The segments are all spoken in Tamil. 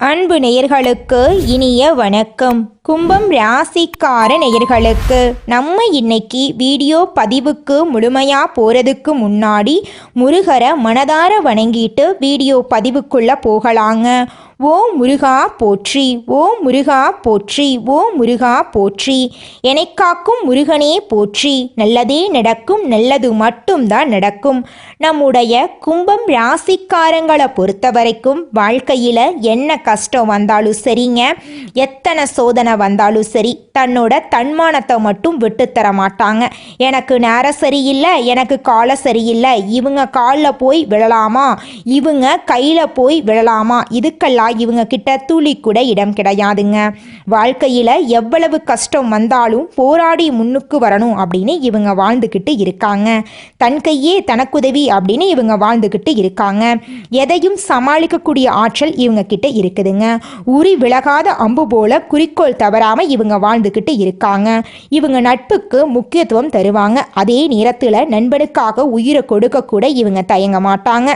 அன்பு நேயர்களுக்கு இனிய வணக்கம். கும்பம் ராசிக்கார நேயர்களுக்கு நம்ம இன்னைக்கு வீடியோ பதிவுக்கு முழுமையாக போகிறதுக்கு முன்னாடி முருகரை மனதார வணங்கிட்டு வீடியோ பதிவுக்குள்ளே போகலாங்க. ஓ முருகா போற்றி, ஓ முருகா போற்றி, ஓ முருகா போற்றி, என்னை காக்கும் முருகனே போற்றி. நல்லதே நடக்கும், நல்லது மட்டும்தான் நடக்கும். நம்முடைய கும்பம் ராசிக்காரங்களை பொறுத்த வரைக்கும் வாழ்க்கையில் என்ன கஷ்டம் வந்தாலும் சரிங்க, எத்தனை சோதனை வந்தாலும் சரி, தன்னோட தன்மானத்தை மட்டும் விட்டுத்தர மாட்டாங்க. எனக்கு நேரம் சரியில்லை, எனக்கு காலை சரியில்லை, இவங்க காலில் போய் விழலாமா, இவங்க கையில் போய் விழலாமா, இதுக்கெல்லாம் இவங்க கிட்ட துளி கூட இடம் கிடையாதுங்க. வாழ்க்கையில் எவ்வளவு கஷ்டம் வந்தாலும் போராடி முன்னுக்கு வரணும் அப்படின்னு இவங்க வாழ்ந்துக்கிட்டு இருக்காங்க. தன் கையே தனக்குதவி அப்படின்னு இவங்க வாழ்ந்துக்கிட்டு இருக்காங்க. எதையும் சமாளிக்கக்கூடிய ஆற்றல் இவங்க கிட்ட இருக்குதுங்க. உரி விலகாத அம்பு போல குறிக்கோள் தவறாம இவங்க வாழ்ந்துக்கிட்டு இருக்காங்க. இவங்க நட்புக்கு முக்கியத்துவம் தருவாங்க. அதே நேரத்தில் நண்பனுக்காக உயிரை கொடுக்க கூட இவங்க தயங்க மாட்டாங்க.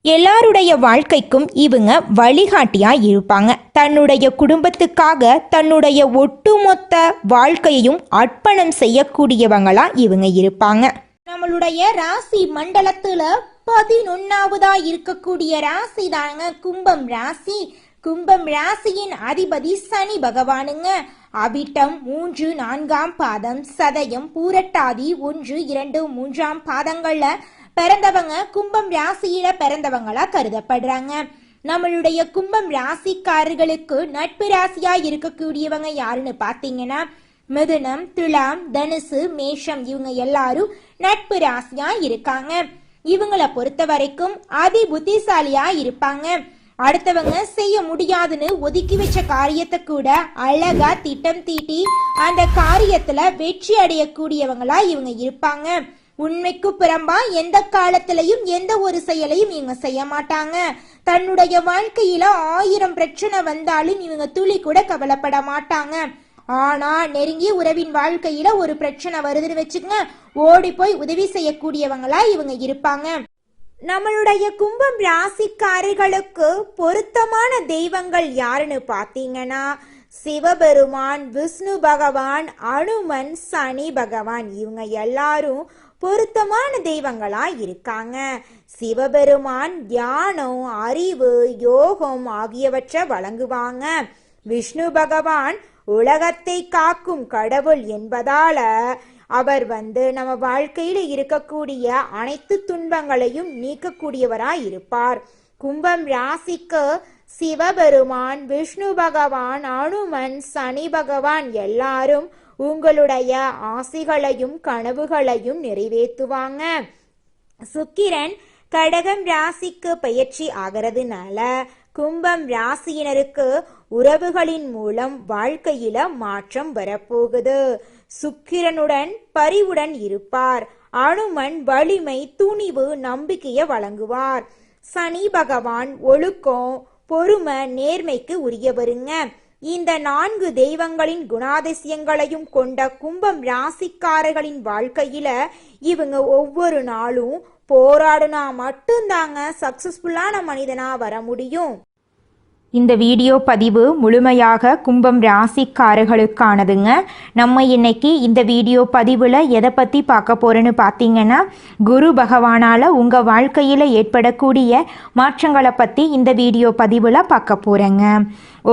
எல்லாருடைய வாழ்க்கைக்கும் இவங்க வழிகாட்டியா இருப்பாங்க. தன்னுடைய குடும்பத்துக்காக தன்னுடைய ஒட்டுமொத்த வாழ்க்கையையும் அர்ப்பணம் செய்யக்கூடியவங்களா இவங்க இருப்பாங்க. நம்மளுடைய ராசி மண்டலத்துல 11வதா இருக்கக்கூடிய ராசி தாங்க கும்பம் ராசி. கும்பம் ராசியின் அதிபதி சனி பகவானுங்க. அவிட்டம் 3, 4ஆம் பாதம், சதயம், பூரட்டாதி 1, 2, 3ஆம் பாதங்கள்ல பிறந்தவங்க கும்பம் ராசியில பிறந்தவங்களா கருதப்படுறாங்க. நம்மளுடைய கும்பம் ராசிக்காரர்களுக்கு நட்பு ராசியா இருக்கக்கூடியவங்க யாருன்னு பாத்தீங்கன்னா மிதுனம், துலாம், தனுசு, மேஷம், இவங்க எல்லாரும் நட்பு ராசியா இருக்காங்க. இவங்களை பொறுத்த வரைக்கும் அதி புத்திசாலியா இருப்பாங்க. அடுத்தவங்க செய்ய முடியாதுன்னு ஒதுக்கி வச்ச காரியத்தை கூட அழகா திட்டம் தீட்டி அந்த காரியத்துல வெற்றி அடையக்கூடியவங்களா இவங்க இருப்பாங்க. உண்மைக்கு புறம்பா எந்த காலத்திலையும் எந்த ஒரு செயலையும் இவங்க செய்ய மாட்டாங்க. தன்னுடைய வாழ்க்கையில 1000 பிரச்சனை வந்தாலும் இவங்க துளி கூட கவலைப்பட மாட்டாங்க. ஆனா நெருங்கிய உறவின் வாழ்க்கையில ஒரு பிரச்சனை வருதுன்னு வச்சுக்கங்க, ஓடி போய் உதவி செய்யக்கூடியவங்களா இவங்க இருப்பாங்க. நம்மளுடைய கும்பம் ராசிக்காரர்களுக்கு பொருத்தமான தெய்வங்கள் யாருன்னு பாத்தீங்கன்னா சிவபெருமான், விஷ்ணு பகவான், அனுமன், சனி பகவான், இவங்க எல்லாரும் பொருத்தமான தெய்வங்களா இருக்காங்க. சிவபெருமான் தியானம், அறிவு, யோகம் ஆகியவற்றை வழங்குவாங்க. விஷ்ணு பகவான் உலகத்தை காக்கும் கடவுள் என்பதால அவர் நம்ம வாழ்க்கையில இருக்கக்கூடிய அனைத்து துன்பங்களையும் நீக்கக்கூடியவராய் இருப்பார். கும்பம் ராசிக்கு சிவபெருமான், விஷ்ணு பகவான், அனுமன், சனி பகவான் எல்லாரும் உங்களுடைய ஆசைகளையும் கனவுகளையும் நிறைவேற்றுவாங்க. சுக்கிரன் கடகம் ராசிக்கு பயிற்சி ஆகிறதுனால கும்பம் ராசியினருக்கு உறவுகளின் மூலம் வாழ்க்கையில மாற்றம் வரப்போகுது. சுக்கிரனுடன் பரிவுடன் இருப்பார். அனுமன் வலிமை, துணிவு, நம்பிக்கையை வழங்குவார். சனி பகவான் ஒழுக்கம், பொறுமை, நேர்மைக்கு உரியவருங்க. இந்த 4 தெய்வங்களின் குணாதிசயங்களையும் கொண்ட கும்பம் ராசிக்காரர்களின் வாழ்க்கையில இவங்க ஒவ்வொரு நாளும் போராடினா மட்டும்தாங்க சக்சஸ்ஃபுல்லான மனிதனா வர முடியும். இந்த வீடியோ பதிவு முழுமையாக கும்பம் ராசிக்காரர்களுக்கானதுங்க. நம்ம இன்னைக்கு இந்த வீடியோ பதிவில் எதை பற்றி பார்க்க போகிறோன்னு பார்த்தீங்கன்னா குரு பகவானால் உங்கள் வாழ்க்கையில் ஏற்படக்கூடிய மாற்றங்களை பற்றி இந்த வீடியோ பதிவில் பார்க்க போகிறேங்க.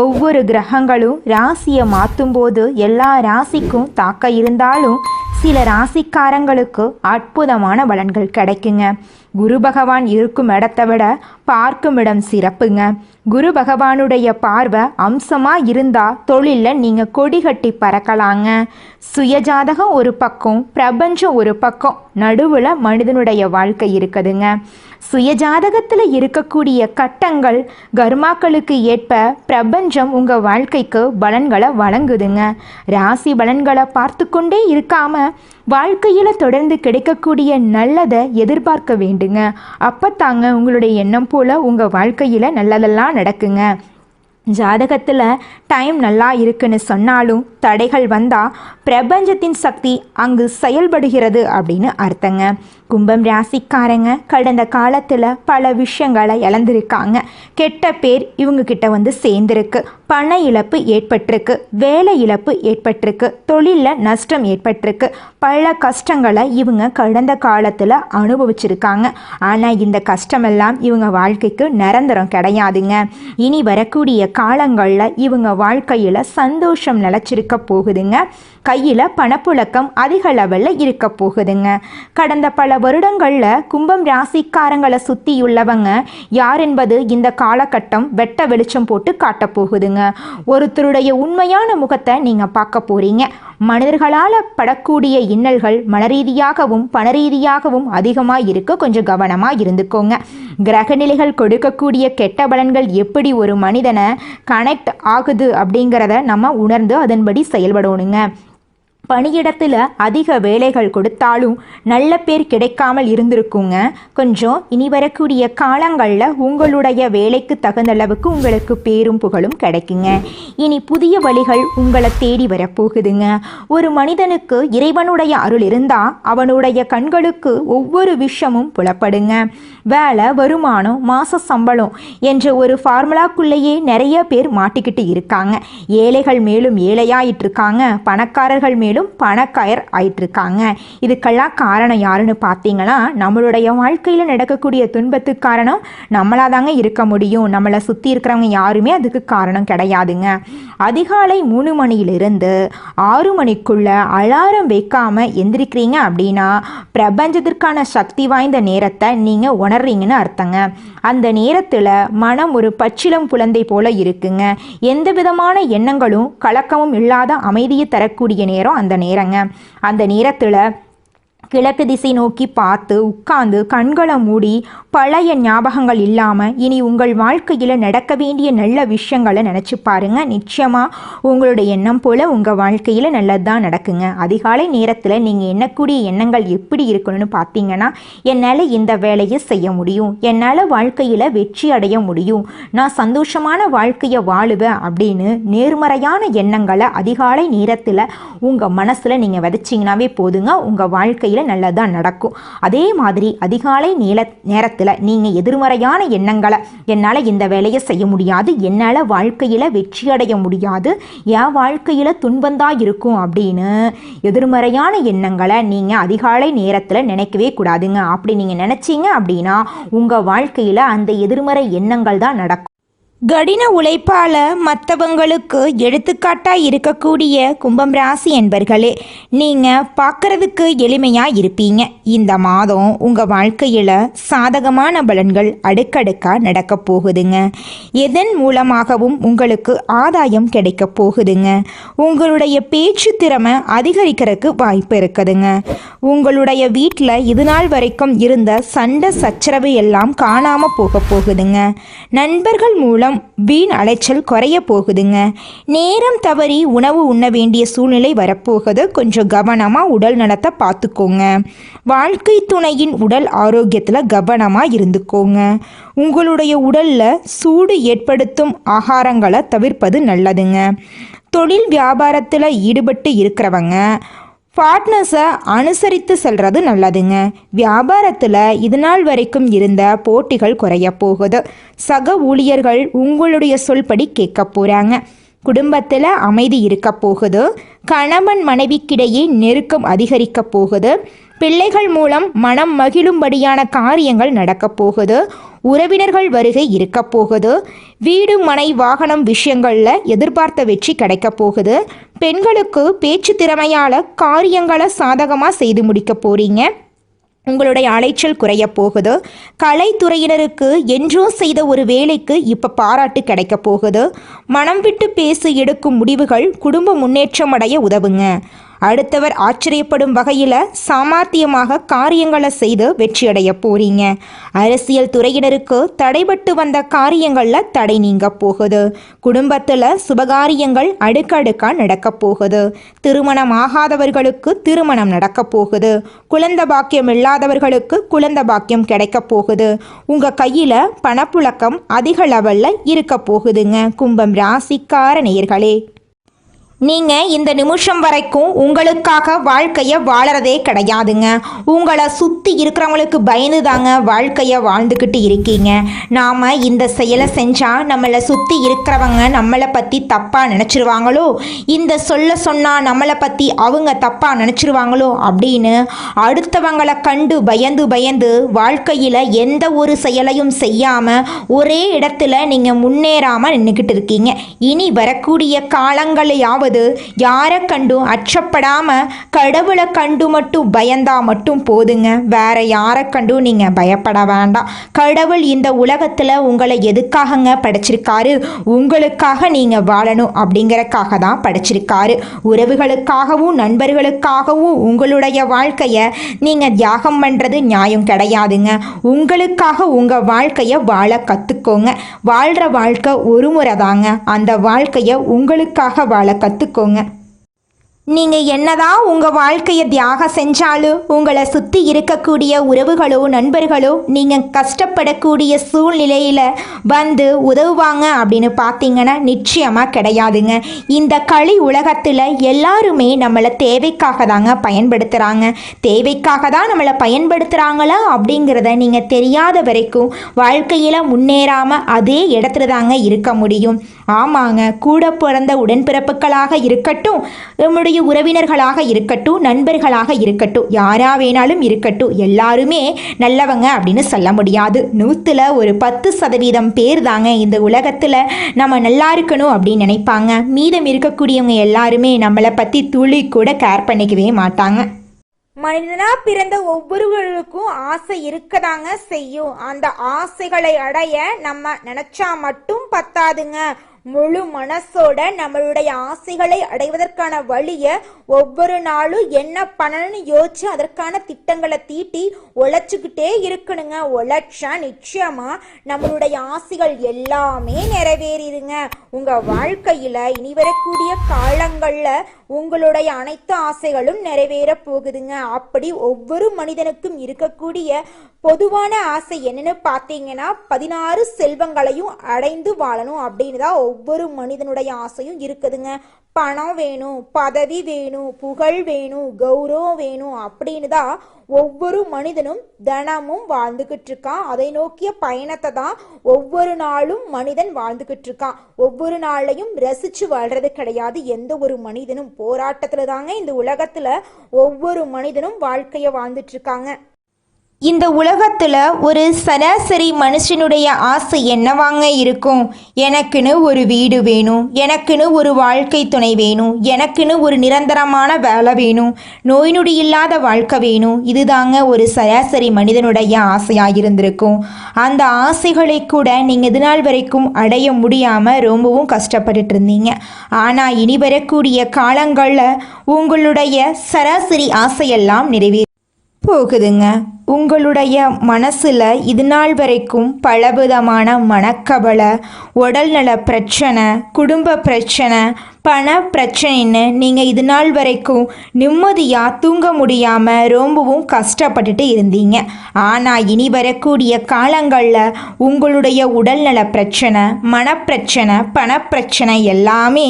ஒவ்வொரு கிரகங்களும் ராசியை மாற்றும் போது எல்லா ராசிக்கும் தாக்கம் இருந்தாலும் சில ராசிக்காரங்களுக்கு அற்புதமான பலன்கள் கிடைக்குங்க. குரு பகவான் இருக்கும் இடத்தை விட பார்க்கும் இடம் சிறப்புங்க. குரு பகவானுடைய பார்வை அம்சமாக இருந்தால் தொழிலில் நீங்கள் கொடி கட்டி பறக்கலாங்க. சுயஜாதகம் ஒரு பக்கம், பிரபஞ்சம் ஒரு பக்கம், நடுவில் மனிதனுடைய வாழ்க்கை இருக்குதுங்க. சுயஜாதகத்தில் இருக்கக்கூடிய கட்டங்கள் கர்மாக்களுக்கு ஏற்ப பிரபஞ்சம் உங்கள் வாழ்க்கைக்கு பலன்களை வழங்குதுங்க. ராசி பலன்களை பார்த்து கொண்டே இருக்காம வாழ்க்கையில் தொடர்ந்து கிடைக்கக்கூடிய நல்லதை எதிர்பார்க்க வேண்டுங்க. அப்போ தாங்க உங்களுடைய எண்ணம் போல் உங்கள் வாழ்க்கையில் நல்லதெல்லாம் நடக்குங்க. ஜாதகத்தில் டைம் நல்லா இருக்குன்னு சொன்னாலும் தடைகள் வந்தால் பிரபஞ்சத்தின் சக்தி அங்கு செயல்படுகிறது அப்படின்னு அர்த்தங்க. கும்பம் ராசிக்காரங்க கடந்த காலத்தில் பல விஷயங்களை இழந்திருக்காங்க. கெட்ட பேர் இவங்க கிட்ட வந்து சேர்ந்துருக்கு. பண இழப்பு ஏற்பட்டிருக்கு, வேலை இழப்பு ஏற்பட்டிருக்கு, தொழிலில் நஷ்டம் ஏற்பட்டிருக்கு. பல கஷ்டங்களை இவங்க கடந்த காலத்தில் அனுபவிச்சிருக்காங்க. ஆனால் இந்த கஷ்டமெல்லாம் இவங்க வாழ்க்கைக்கு நிரந்தரம் கிடையாதுங்க. இனி வரக்கூடிய காலங்களில் இவங்க வாழ்க்கையில் சந்தோஷம் நிலச்சிருக்க போகுதுங்க. கையில் பணப்புழக்கம் அதிக லெவலில் இருக்க போகுதுங்க. கடந்த பல வருடங்களில் கும்பம் ராசிக்காரங்களை சுற்றியுள்ளவங்க யார் என்பது இந்த காலகட்டம் வெட்ட வெளிச்சம் போட்டு காட்ட போகுதுங்க. ஒருத்தருடைய உண்மையான முகத்தை நீங்கள் பார்க்க போறீங்க. மனிதர்களால் படக்கூடிய இன்னல்கள் மனரீதியாகவும் பணரீதியாகவும் அதிகமாக இருக்க கொஞ்சம் கவனமாக இருந்துக்கோங்க. கிரகநிலைகள் கொடுக்கக்கூடிய கெட்ட பலன்கள் எப்படி ஒரு மனிதனை கனெக்ட் ஆகுது அப்படிங்கிறத நம்ம உணர்ந்து அதன்படி செயல்படணுங்க. பணியிடத்தில் அதிக வேலைகள் கொடுத்தாலும் நல்ல பேர் கிடைக்காமல் இருந்திருக்குங்க. கொஞ்சம் இனி வரக்கூடிய காலங்களில் உங்களுடைய வேலைக்கு தகுந்த அளவுக்கு உங்களுக்கு பேரும் புகழும் கிடைக்குங்க. இனி புதிய வழிகள் உங்களை தேடி வரப்போகுதுங்க. ஒரு மனிதனுக்கு இறைவனுடைய அருள் இருந்தால் அவனுடைய கண்களுக்கு ஒவ்வொரு விஷயமும் புலப்படுங்க. வேலை, வருமானம், மாத சம்பளம் என்ற ஒரு ஃபார்முலாக்குள்ளேயே நிறைய பேர் மாட்டிக்கிட்டு இருக்காங்க. ஏழைகள் மேலும் ஏழையாயிட்டு இருக்காங்க, பணக்காரர்கள் மேலும் பணக்காயர் ஆயிட்டு இருக்காங்க. இதுக்கெல்லாம் காரணம் யாருன்னு பார்த்தீங்கன்னா நம்மளுடைய வாழ்க்கையில் நடக்கக்கூடிய துன்பத்துக்கு காரணம் நம்மளாக தாங்க இருக்க முடியும். நம்மளை சுற்றி இருக்கிறவங்க யாருமே அதுக்கு காரணம் கிடையாதுங்க. அதிகாலை 3 மணியிலிருந்து 6 மணிக்குள்ள அலாரம் வைக்காமல் எந்திரிக்கிறீங்க அப்படின்னா பிரபஞ்சத்திற்கான சக்தி வாய்ந்த நேரத்தை நீங்கள் உணர்றீங்கன்னு அர்த்தங்க. அந்த நேரத்தில் மனம் ஒரு பச்சிலம் குழந்தை போல இருக்குங்க. எந்த விதமான எண்ணங்களும் கலக்கமும் இல்லாத அமைதியை தரக்கூடிய நேரம் அந்த நேரங்க. அந்த நேரத்தில் கிழக்கு திசை நோக்கி பார்த்து உட்கார்ந்து கண்களை மூடி பழைய ஞாபகங்கள் இல்லாமல் இனி உங்கள் வாழ்க்கையில் நடக்க வேண்டிய நல்ல விஷயங்களை நினச்சி பாருங்க. நிச்சயமாக உங்களுடைய எண்ணம் போல் உங்கள் வாழ்க்கையில் நல்லதுதான் நடக்குங்க. அதிகாலை நேரத்தில் நீங்கள் எண்ணக்கூடிய எண்ணங்கள் எப்படி இருக்கணும்னு பார்த்தீங்கன்னா, என்னால் இந்த வேலையை செய்ய முடியும், என்னால் வாழ்க்கையில் வெற்றி அடைய முடியும், நான் சந்தோஷமான வாழ்க்கையை வாழுவேன் அப்படின்னு நேர்மறையான எண்ணங்களை அதிகாலை நேரத்தில் உங்கள் மனசில் நீங்கள் விதைச்சிங்கனாவே போதுங்க. உங்கள் வாழ்க்கையில் நல்லதான் நடக்கும். அதே மாதிரி அதிகாலை நேரத்தில் நீங்கள் எதிர்மறையான எண்ணங்களை, என்னால் இந்த வேலையை செய்ய முடியாது, என்னால் வாழ்க்கையில் வெற்றி அடைய முடியாது, என் வாழ்க்கையில் துன்பந்தான் இருக்கும் அப்படின்னு எதிர்மறையான எண்ணங்களை நீங்கள் அதிகாலை நேரத்தில் நினைக்கவே கூடாதுங்க. அப்படி நீங்கள் நினச்சிங்க அப்படின்னா உங்கள் வாழ்க்கையில் அந்த எதிர்மறை எண்ணங்கள் தான் நடக்கும். கடின உழைப்பால் மற்றவங்களுக்கு எடுத்துக்காட்டாக இருக்கக்கூடிய கும்பம் ராசி என்பர்களே, நீங்கள் பார்க்குறதுக்கு எளிமையாக இருப்பீங்க. இந்த மாதம் உங்கள் வாழ்க்கையில் சாதகமான பலன்கள் அடுக்கடுக்காக நடக்க போகுதுங்க. எதன் மூலமாகவும் உங்களுக்கு ஆதாயம் கிடைக்க போகுதுங்க. உங்களுடைய பேச்சு திறமை அதிகரிக்கிறதுக்கு வாய்ப்பு இருக்குதுங்க. உங்களுடைய வீட்டில் இது நாள் வரைக்கும் இருந்த சண்டை சச்சரவு எல்லாம் காணாமல் போக போகுதுங்க. நண்பர்கள் மூலம் வீண் அலைச்சல் குறைய போகுதுங்க. நேரம் தவறி உணவு உண்ண வேண்டிய சூழ்நிலை வரப்போகுது. கொஞ்சம் கவனமாக உடல் நலத்தை பார்த்துக்கோங்க. வாழ்க்கை துணையின் உடல் ஆரோக்கியத்தில் கவனமாக இருந்துக்கோங்க. உங்களுடைய உடலில் சூடு ஏற்படுத்தும் ஆகாரங்களை தவிர்ப்பது நல்லதுங்க. தொழில் வியாபாரத்தில் ஈடுபட்டு இருக்கிறவங்க பார்ட்னர்ஸை அனுசரித்து செல்வது நல்லதுங்க. வியாபாரத்தில் இது நாள் வரைக்கும் இருந்த போட்டிகள் குறைய போகுது. சக ஊழியர்கள் உங்களுடைய சொல்படி கேட்க போகிறாங்க. குடும்பத்தில் அமைதி இருக்க போகுது. கணவன் மனைவிக்கிடையே நெருக்கம் அதிகரிக்க போகுது. பிள்ளைகள் மூலம் மனம் மகிழும்படியான காரியங்கள் நடக்க போகுது. உறவினர்கள் வருகை இருக்க போகுது. வீடு மனை வாகனம் விஷயங்களில் எதிர்பார்த்த வெற்றி கிடைக்க போகுது. பெண்களுக்கு பேச்சு திறமையால் காரியங்களை சாதகமாக செய்து முடிக்க போறீங்க. உங்களுடைய அலைச்சல் குறைய போகுது. கலைத்துறையினருக்கு என்றோ செய்த ஒரு வேலைக்கு இப்போ பாராட்டு கிடைக்க போகுது. மனம் விட்டு பேசி எடுக்கும் முடிவுகள் குடும்ப முன்னேற்றம் அடைய உதவுங்க. அடுத்தவர் ஆச்சரியப்படும் வகையில் சாமர்த்தியமாக காரியங்களை செய்து வெற்றியடைய போறீங்க. அரசியல் துறையினருக்கு தடைபட்டு வந்த காரியங்களில் தடை நீங்க போகுது. குடும்பத்தில் சுபகாரியங்கள் அடுக்கடுக்காக நடக்க போகுது. திருமணம் ஆகாதவர்களுக்கு திருமணம் நடக்க போகுது. குழந்தை பாக்கியம் இல்லாதவர்களுக்கு குழந்தை பாக்கியம் கிடைக்க போகுது. உங்கள் கையில் பணப்புழக்கம் அதிக லெவலில் இருக்க போகுதுங்க. கும்பம் ராசிக்கார நேயர்களே, நீங்கள் இந்த நிமிஷம் வரைக்கும் உங்களுக்காக வாழ்க்கையை வாழறதே கிடையாதுங்க. உங்களை சுற்றி இருக்கிறவங்களுக்கு பயந்து தாங்க வாழ்க்கையை வாழ்ந்துக்கிட்டு இருக்கீங்க. நாம் இந்த செயலை செஞ்சால் நம்மளை சுற்றி இருக்கிறவங்க நம்மளை பற்றி தப்பாக நினச்சிருவாங்களோ, இந்த சொன்னால் நம்மளை பற்றி அவங்க தப்பாக நினச்சிருவாங்களோ அப்படின்னு அடுத்தவங்களை கண்டு பயந்து வாழ்க்கையில் எந்த ஒரு செயலையும் செய்யாமல் ஒரே இடத்துல நீங்கள் முன்னேறாமல் நின்றுக்கிட்டு இருக்கீங்க. இனி வரக்கூடிய காலங்களையாவது யாரை கண்டும் அச்சப்படாம கடவுளை கண்டு மட்டும் பயந்தா மட்டும் போதுங்க. வேற யாரை கண்டும் நீங்க பயப்பட வேண்டாம். கடவுள் இந்த உலகத்துல உங்களை எதுக்காகங்க படைச்சிருக்காரு? உங்களுக்காக நீங்க வாழணும் அப்படிங்கறக்காக தான் படைச்சிருக்காரு. உறவுகளுக்காகவும் நண்பர்களுக்காகவும் உங்களுடைய வாழ்க்கையை நீங்க தியாகம் பண்றது நியாயம் கிடையாதுங்க. உங்களுக்காக உங்க வாழ்க்கையை வாழ கத்துக்கோங்க. வாழ்ற வாழ்க்கை ஒரு முறை தாங்க. அந்த வாழ்க்கையை உங்களுக்காக வாழ கற்றுக்கோங்க. நீங்கள் என்னதான் உங்கள் வாழ்க்கையை தியாகம் செஞ்சாலும் உங்களை சுற்றி இருக்கக்கூடிய உறவுகளோ நண்பர்களோ நீங்கள் கஷ்டப்படக்கூடிய சூழ்நிலையில் வந்து உதவுவாங்க அப்படின்னு பார்த்தீங்கன்னா நிச்சயமாக கிடையாதுங்க. இந்த களி உலகத்தில் எல்லாருமே நம்மளை தேவைக்காக தாங்க பயன்படுத்துகிறாங்க. தேவைக்காக தான் நம்மளை பயன்படுத்துகிறாங்களா அப்படிங்கிறத நீங்கள் தெரியாத வரைக்கும் வாழ்க்கையில் முன்னேறாமல் அதே இடத்துல தாங்க இருக்க முடியும். ஆமாங்க, கூட பிறந்த உடன்பிறப்புகளாக இருக்கட்டும், நம்முடைய உறவினர்களாக இருக்கட்டும், நண்பர்களாக இருக்கட்டும், யாரா வேணாலும் இருக்கட்டும், எல்லாருமே நல்லவங்க அப்படின்னு சொல்ல முடியாது. 100ல் ஒரு 10% பேர் தாங்க இந்த உலகத்தில் நம்ம நல்லா இருக்கணும் அப்படின்னு நினைப்பாங்க. மீதம் இருக்கக்கூடியவங்க எல்லாருமே நம்மளை பற்றி துளி கூட கேர் பண்ணிக்கவே மாட்டாங்க. மனிதனா பிறந்த ஒவ்வொருவருக்கும் ஆசை இருக்கதாங்க செய்யும். அந்த ஆசைகளை அடைய நம்ம நினைச்சா மட்டும் பத்தாதுங்க. முழு மனசோட நம்மளுடைய ஆசைகளை அடைவதற்கான வழியை ஒவ்வொரு நாளும் என்ன பண்ணணும்னு யோசிச்சு அதற்கான திட்டங்களை தீட்டி உழைச்சிக்கிட்டே இருக்கணுங்க. உழைச்சா நிச்சயமா நம்மளுடைய ஆசைகள் எல்லாமே நிறைவேறிடுங்க. உங்க வாழ்க்கையில இனி வரக்கூடிய காலங்கள்ல உங்களுடைய அனைத்து ஆசைகளும் நிறைவேற போகுதுங்க. அப்படி ஒவ்வொரு மனிதனுக்கும் இருக்கக்கூடிய பொதுவான ஆசை என்னன்னு பார்த்தீங்கன்னா 16 செல்வங்களையும் அடைந்து வாழணும் அப்படின்னு தான் ஒவ்வொரு மனிதனுடைய ஆசையும் இருக்குதுங்க. பணம் வேணும், பதவி வேணும், புகழ் வேணும், கௌரவம் வேணும் அப்படின்னு தான் ஒவ்வொரு மனிதனும் தினமும் வாழ்ந்துகிட்டு இருக்கான். அதை நோக்கிய பயணத்தை தான் ஒவ்வொரு நாளும் மனிதன் வாழ்ந்துகிட்டு இருக்கான். ஒவ்வொரு நாளையும் ரசிச்சு வாழ்றது கிடையாது. எந்த ஒரு மனிதனும் போராட்டத்துல தாங்க இந்த உலகத்துல ஒவ்வொரு மனிதனும் வாழ்க்கைய வாழ்ந்துட்டு இருக்காங்க. இந்த உலகத்தில் ஒரு சராசரி மனுஷனுடைய ஆசை என்னவாங்க இருக்கும்? எனக்குன்னு ஒரு வீடு வேணும், எனக்குன்னு ஒரு வாழ்க்கை துணை வேணும், எனக்குன்னு ஒரு நிரந்தரமான வேலை வேணும், நோய் நொடி இல்லாத வாழ்க்கை வேணும். இதுதாங்க ஒரு சராசரி மனிதனுடைய ஆசையாக இருந்திருக்கும். அந்த ஆசைகளை கூட நீங்கள் இது நாள் வரைக்கும் அடைய முடியாமல் ரொம்பவும் கஷ்டப்பட்டுட்டு இருந்தீங்க. ஆனால் இனி வரக்கூடிய காலங்களில் உங்களுடைய சராசரி ஆசையெல்லாம் நிறைவேறி போகுதுங்க. உங்களுடைய மனசில் இது நாள் வரைக்கும் பலவிதமான மனக்கவலை, உடல்நல பிரச்சனை, குடும்ப பிரச்சனை, பண பிரச்சனைன்னு நீங்கள் இது நாள் வரைக்கும் நிம்மதியாக தூங்க முடியாமல் ரொம்பவும் கஷ்டப்பட்டுட்டு இருந்தீங்க. ஆனால் இனி வரக்கூடிய காலங்களில் உங்களுடைய உடல்நல பிரச்சனை, மனப்பிரச்சனை, பணப்பிரச்சனை எல்லாமே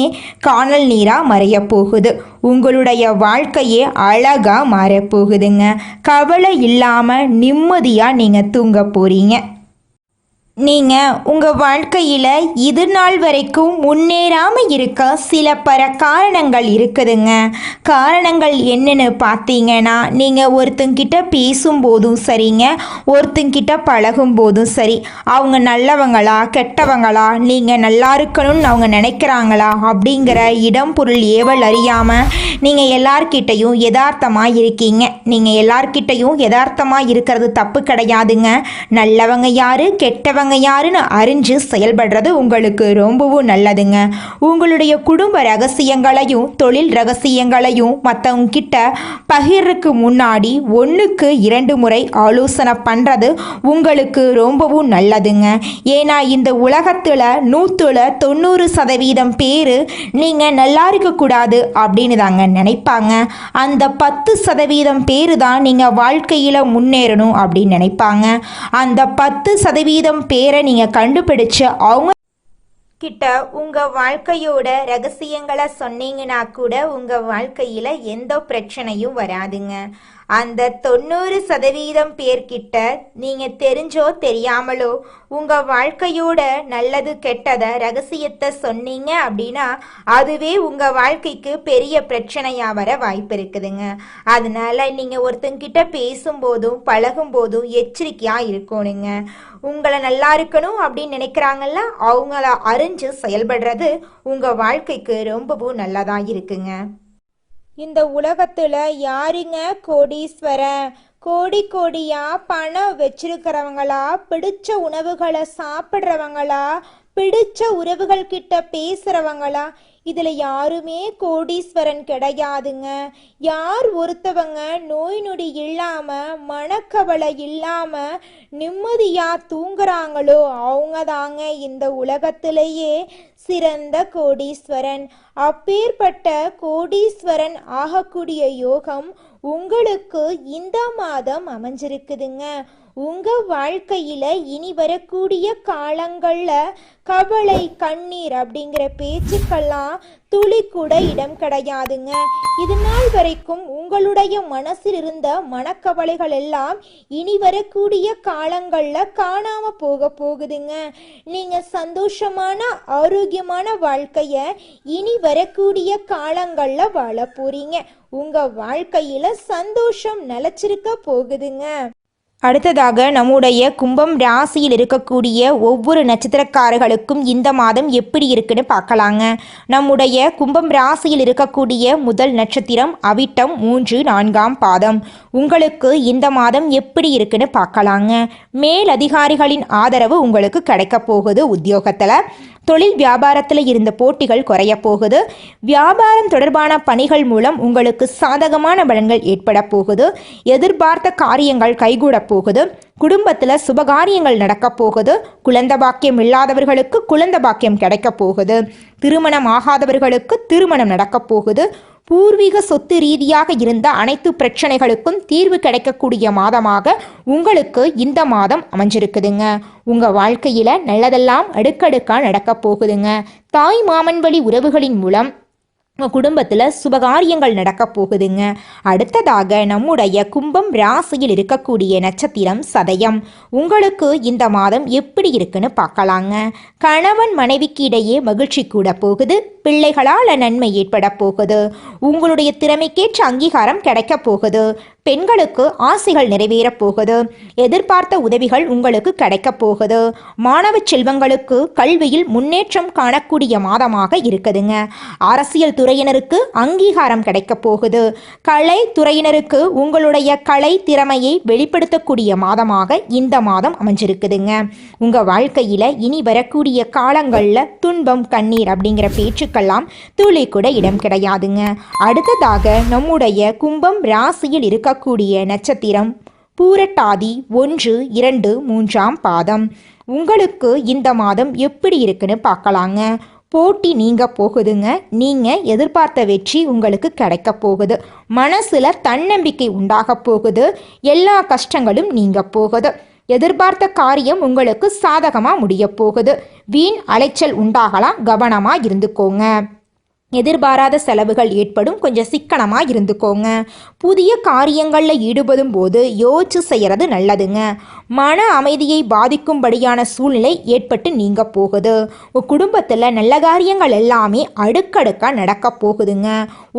காணல் நீராக மறைய போகுது. உங்களுடைய வாழ்க்கையே அழகாக மாறப்போகுதுங்க. கவலை இல்லாமல் நிம்மதியாக நீங்கள் தூங்க போகிறீங்க. நீங்கள் உங்கள் வாழ்க்கையில் இது நாள் வரைக்கும் முன்னேறாமல் இருக்க சில காரணங்கள் இருக்குதுங்க. காரணங்கள் என்னென்னு பார்த்தீங்கன்னா, நீங்கள் ஒருத்தங்கிட்ட பேசும்போதும் சரிங்க, ஒருத்தங்கிட்ட பழகும் போதும் சரி, அவங்க நல்லவங்களா கெட்டவங்களா, நீங்கள் நல்லா இருக்கணும்னு அவங்க நினைக்கிறாங்களா அப்படிங்கிற இடம் பொருள் ஏவல் அறியாமல் நீங்கள் எல்லார்கிட்டையும் யதார்த்தமாக இருக்கீங்க. நீங்கள் எல்லார்கிட்டையும் யதார்த்தமாக இருக்கிறது தப்பு கிடையாதுங்க. நல்லவங்க யார் கெட்டவங்க யாருன்னு அறிஞ்சு செயல்படுறது உங்களுக்கு ரொம்பவும் நல்லதுங்க. உங்களுடைய குடும்ப ரகசியங்களையும் தொழில் ரகசியங்களையும் மற்றவங்க கிட்ட பகிர்றதுக்கு முன்னாடி 1க்கு 2 முறை ஆலோசனை பண்ணுறது உங்களுக்கு ரொம்பவும் நல்லதுங்க. ஏன்னா இந்த உலகத்தில் 100ல் 90% பேர் நீங்கள் நல்லா இருக்கக்கூடாது அப்படின்னு தாங்க நினைப்பாங்க. அந்த 10% பேர் தான் நீங்கள் வாழ்க்கையில் முன்னேறணும் அப்படின்னு நினைப்பாங்க. அந்த 10% பேரை நீங்கள் கண்டுபிடிச்சு அவங்க கிட்ட உங்கள் வாழ்க்கையோட ரகசியங்களை சொன்னீங்கன்னா கூட உங்கள் வாழ்க்கையில் எந்த பிரச்சனையும் வராதுங்க. அந்த 90% பேர்கிட்ட நீங்கள் தெரிஞ்சோ தெரியாமலோ உங்கள் வாழ்க்கையோட நல்லது கெட்டதை ரகசியத்தை சொன்னீங்க அப்படின்னா அதுவே உங்கள் வாழ்க்கைக்கு பெரிய பிரச்சனையாக வர வாய்ப்பு இருக்குதுங்க. அதனால நீங்கள் ஒருத்தங்கிட்ட பேசும்போதும் பழகும்போதும் எச்சரிக்கையாக இருக்கணுங்க. உங்களை நல்லா இருக்கணும் அப்படின்னு நினைக்கிறாங்கல்ல, அவங்கள அறிஞ்சு செயல்படுறது உங்கள் வாழ்க்கைக்கு ரொம்பவும் நல்லதாக இருக்குங்க. இந்த உலகத்துல யாருங்க கோடீஸ்வரன்? கோடி கோடியா பணம் வச்சிருக்கிறவங்களா, பிடிச்ச உணவுகளை சாப்பிட்றவங்களா, பிடிச்ச உறவுகள் கிட்ட பேசுறவங்களா? இதுல யாருமே கோடீஸ்வரன் கிடையாதுங்க. யார் ஒருத்தவங்க நோய் நொடி இல்லாம மனக்கவலை இல்லாம நிம்மதியா தூங்குறாங்களோ அவங்க தாங்க இந்த உலகத்திலேயே சிறந்த கோடீஸ்வரன். அப்பேற்பட்ட கோடீஸ்வரன் ஆகக்கூடிய யோகம் உங்களுக்கு இந்த மாதம் அமைஞ்சிருக்குதுங்க. உங்க வாழ்க்கையில இனி வரக்கூடிய காலங்கள்ல கவலை கண்ணீர் அப்படிங்கிற பேச்சுக்கெல்லாம் துளி கூட இடம் கிடையாதுங்க. இது நாள் வரைக்கும் உங்களுடைய மனசில் இருந்த மனக்கவலைகள் எல்லாம் இனி வரக்கூடிய காலங்கள்ல காணாம போகுதுங்க. நீங்க சந்தோஷமான ஆரோக்கியமான வாழ்க்கைய இனி வரக்கூடிய காலங்கள்ல வாழ போறீங்க. உங்க வாழ்க்கையில சந்தோஷம் நிலைச்சிருக்க போகுதுங்க. அடுத்ததாக நம்முடைய கும்பம் ராசியில் இருக்கக்கூடிய ஒவ்வொரு நட்சத்திரக்காரர்களுக்கும் இந்த மாதம் எப்படி இருக்குன்னு பார்க்கலாங்க. நம்முடைய கும்பம் ராசியில் இருக்கக்கூடிய முதல் நட்சத்திரம் அவிட்டம் 3, 4ஆம் பாதம். உங்களுக்கு இந்த மாதம் எப்படி இருக்குன்னு பார்க்கலாங்க. மேல் அதிகாரிகளின் ஆதரவு உங்களுக்கு கிடைக்க போகுது. உத்தியோகத்தில் தொழில் வியாபாரத்தில் இருந்த போட்டிகள் குறைய போகுது. வியாபாரம் தொடர்பான பணிகள் மூலம் உங்களுக்கு சாதகமான பலன்கள் ஏற்பட போகுது. எதிர்பார்த்த காரியங்கள் கைகூட போகுது. குடும்பத்தில் சுபகாரியங்கள் நடக்க போகுது. குழந்தை பாக்கியம் இல்லாதவர்களுக்கு குழந்தை பாக்கியம் கிடைக்க போகுது. திருமணம் ஆகாதவர்களுக்கு திருமணம் நடக்க போகுது. பூர்வீக சொத்து ரீதியாக இருந்த அனைத்து பிரச்சனைகளுக்கும் தீர்வு கிடைக்கக்கூடிய மாதமாக உங்களுக்கு இந்த மாதம் அமைஞ்சிருக்குதுங்க. உங்கள் வாழ்க்கையில் நல்லதெல்லாம் அடுக்கடுக்காக நடக்க போகுதுங்க. தாய் மாமன் வழி உறவுகளின் மூலம் உங்கள் குடும்பத்தில் சுபகாரியங்கள் நடக்க போகுதுங்க. அடுத்ததாக நம்முடைய கும்பம் ராசியில் இருக்கக்கூடிய நட்சத்திரம் சதயம். உங்களுக்கு இந்த மாதம் எப்படி இருக்குன்னு பார்க்கலாங்க. கணவன் மனைவிக்கு இடையே மகிழ்ச்சி கூட போகுது. பிள்ளைகளால் நன்மை ஏற்பட போகுது. உங்களுடைய திறமைக்கேற்ற அங்கீகாரம் கிடைக்க போகுது. பெண்களுக்கு ஆசைகள் நிறைவேறப் போகுது. எதிர்பார்த்த உதவிகள் உங்களுக்கு கிடைக்க போகுது. மாணவ செல்வங்களுக்கு கல்வியில் முன்னேற்றம் காணக்கூடிய மாதமாக இருக்குதுங்க. அரசியல் துறையினருக்கு அங்கீகாரம் கிடைக்க போகுது. கலை துறையினருக்கு உங்களுடைய கலை திறமையை வெளிப்படுத்தக்கூடிய மாதமாக இந்த மாதம் அமைஞ்சிருக்குதுங்க. உங்கள் வாழ்க்கையில் இனி வரக்கூடிய காலங்களில் துன்பம் கண்ணீர் அப்படிங்கிற பேச்சுக்கெல்லாம் துளி கூட இடம் கிடையாதுங்க. அடுத்ததாக நம்முடைய கும்பம் ராசியில் இருக்கக்கூடிய நட்சத்திரம் பூரட்டாதி 1, 2, 3ஆம் பாதம். உங்களுக்கு இந்த மாதம் எப்படி இருக்குன்னு பார்க்கலாங்க. போட்டி நீங்க போகுதுங்க. நீங்கள் எதிர்பார்த்த வெற்றி உங்களுக்கு கிடைக்க போகுது. மனசில் தன்னம்பிக்கை உண்டாக போகுது. எல்லா கஷ்டங்களும் நீங்க போகுது. எதிர்பார்த்த காரியம் உங்களுக்கு சாதகமாக முடிய போகுது. வீண் அலைச்சல் உண்டாகலாம், கவனமாக இருந்துக்கோங்க. எதிர்பாராத செலவுகள் ஏற்படும், கொஞ்சம் சிக்கனமாக இருந்துக்கோங்க. புதிய காரியங்களில் ஈடுபடும் போது யோசிச்சு செய்கிறது நல்லதுங்க. மன அமைதியை பாதிக்கும்படியான சூழ்நிலை ஏற்பட்டு நீங்க போகுது. உங்கள் குடும்பத்தில் நல்ல காரியங்கள் எல்லாமே அடுக்கடுக்காக நடக்க போகுதுங்க.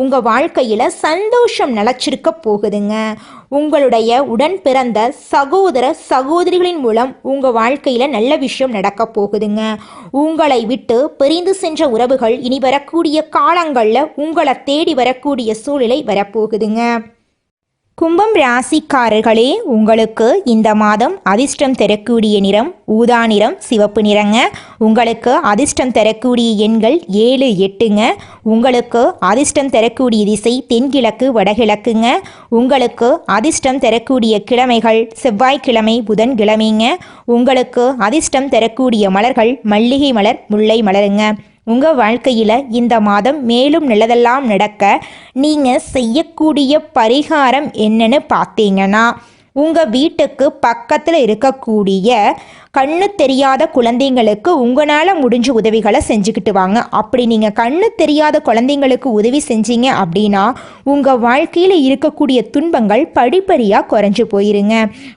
உங்கள் வாழ்க்கையில் சந்தோஷம் நிலச்சிருக்க போகுதுங்க. உங்களுடைய உடன் பிறந்த சகோதர சகோதரிகளின் மூலம் உங்கள் வாழ்க்கையில் நல்ல விஷயம் நடக்க போகுதுங்க. உங்களை விட்டு பிரிந்து சென்ற உறவுகள் இனி வரக்கூடிய காலங்களில் உங்களை தேடி வரக்கூடிய சூழ்நிலை வரப்போகுதுங்க. கும்பம் ராசிக்காரர்களே, உங்களுக்கு இந்த மாதம் அதிர்ஷ்டம் தரக்கூடிய நிறம் ஊதா நிறம், சிவப்பு நிறங்க. உங்களுக்கு அதிர்ஷ்டம் தரக்கூடிய எண்கள் 7, 8ங்க. உங்களுக்கு அதிர்ஷ்டம் தரக்கூடிய திசை தென்கிழக்கு வடகிழக்குங்க. உங்களுக்கு அதிர்ஷ்டம் தரக்கூடிய கிழமைகள் செவ்வாய்க்கிழமை புதன்கிழமைங்க. உங்களுக்கு அதிர்ஷ்டம் தரக்கூடிய மலர்கள் மல்லிகை மலர் முல்லை மலருங்க. உங்கள் வாழ்க்கையில் இந்த மாதம் மேலும் நல்லதெல்லாம் நடக்க நீங்கள் செய்யக்கூடிய பரிகாரம் என்னன்னு பார்த்தீங்கன்னா, உங்கள் வீட்டுக்கு பக்கத்தில் இருக்கக்கூடிய கண்ணு தெரியாத குழந்தைங்களுக்கு உங்களால் முடிஞ்ச உதவிகளை செஞ்சுக்கிட்டு வாங்க. அப்படி நீங்கள் கண்ணு தெரியாத குழந்தைங்களுக்கு உதவி செஞ்சீங்க அப்படின்னா உங்கள் வாழ்க்கையில் இருக்கக்கூடிய துன்பங்கள் படிப்படியாக குறைஞ்சு போயிருங்க.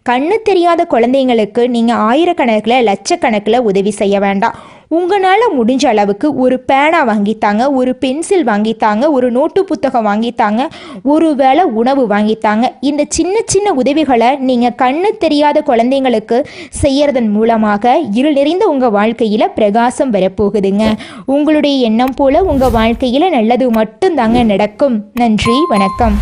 கண்ணு தெரியாத குழந்தைங்களுக்கு நீங்கள் ஆயிரக்கணக்கில் லட்சக்கணக்கில் உதவி செய்ய வேண்டாம். உங்களால் முடிஞ்ச அளவுக்கு ஒரு பேனா வாங்கித்தாங்க, ஒரு பென்சில் வாங்கித்தாங்க, ஒரு நோட்டு புத்தகம் வாங்கித்தாங்க, ஒரு வேளை உணவு வாங்கித்தாங்க. இந்த சின்ன சின்ன உதவிகளை நீங்கள் கண்ணு தெரியாத குழந்தைங்களுக்கு செய்யறதன் மூலமாக இருள் நிறைந்த உங்கள் வாழ்க்கையில் பிரகாசம் வரப்போகுதுங்க. உங்களுடைய எண்ணம் போல உங்கள் வாழ்க்கையில் நல்லது மட்டும்தாங்க நடக்கும். நன்றி, வணக்கம்.